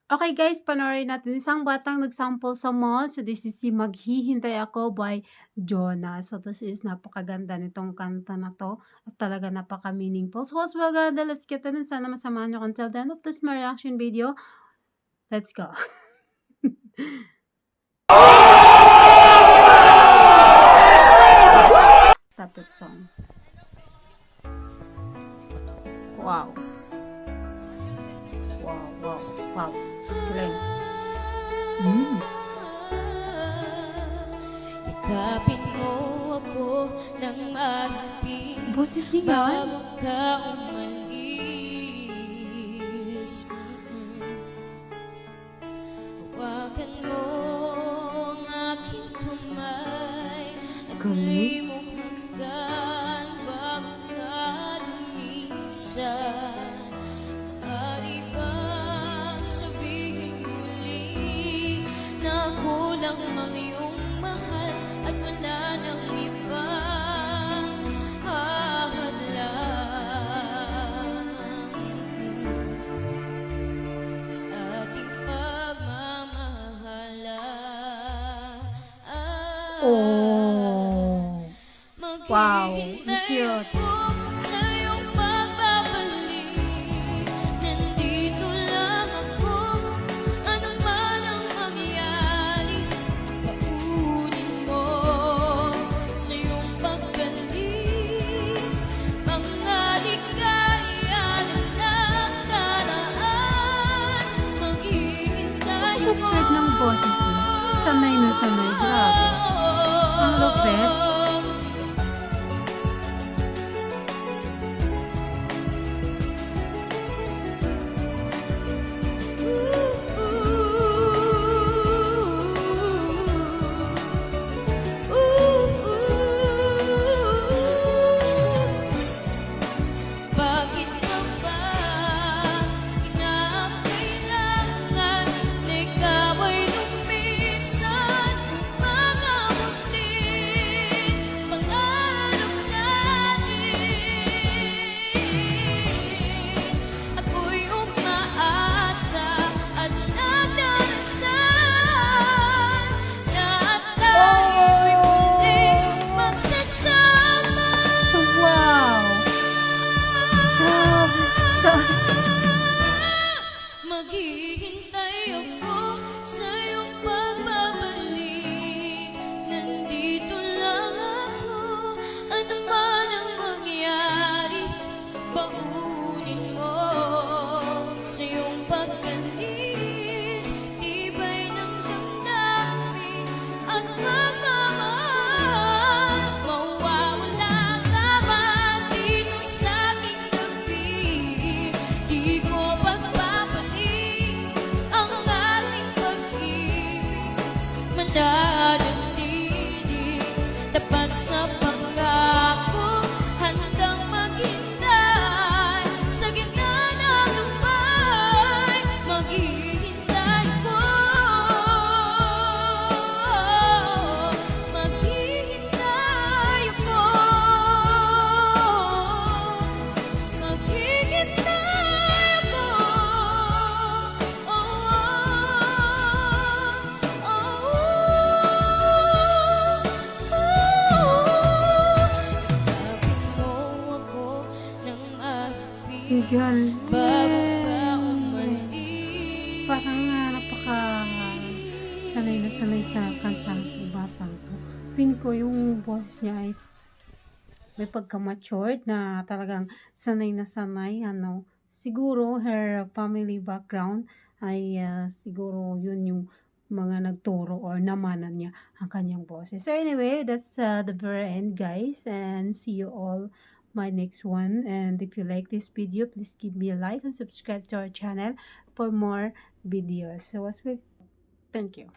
Okay guys, panoorin natin isang batang nag-sample sa mall. So this is si Maghihintay Ako by Jonah. So this is napakaganda nitong kanta na to. At talaga napaka-meaningful. So as well, ganda, let's get in. Sana masamahan nyo until the end of this my reaction video. Let's go. Tapos song. Wow. Wow, wow, wow. Galing. Yakapin mo ako ng mahigpit Boses niya yan. bago ka umalis. Hawakan mo ang aking kamay at tuloy mo hanggan bago ka lumisan. Maaari bang sabihin muli na kulang ang iyong mahal at wala nang ibang hahalang sa ating pagmamahalan? Oh. Wow, cute. Sa iyong pagbabalik, nandito lang ako. Ano man ang mangyari, paunin mo. Sa iyong pagkalis, mga ligaya ng nakaraan. Maghihintay Ang absurd ng boses niya. Sanay na sanay. Grabe. Ang lupit. Bakit ka ba kinakailangan na ikaw ay lumisan? Mga munting pangarap natin. Ako'y umaasa at nagdarasal na tayo'y muling magsasama. Wow. Grabe. Taas. Maghihintay ako sa iyong pagbabalik. Nandito lang ako. Ano man ang mangyari, paunin mo. Sa iyong pagkalis, tibay ng damdamin at pagmamahal. Mawawala ka man dito sa aking gabi. Di ko pagpapalit ang ating pag-ibig. Mananatili tapat sa pangako, handang maghintay sa gitna ng lumbay. Maghihintay ko, maghihintay ako, maghihintay ako. Yakapin mo ako ng mahigpit Ang galing. bago ka umalis. Parang napaka sanay na sanay sa kanta ng batang to. Pin ko yung boses niya ay may pagka-matured na talagang sanay na sanay. Siguro her family background ay siguro yun yung mga nagturo or namanan niya ang kanyang boses. So anyway, that's the very end guys, and see you all my next one. And if you like this video, please give me a like and subscribe to our channel for more videos. So thank you.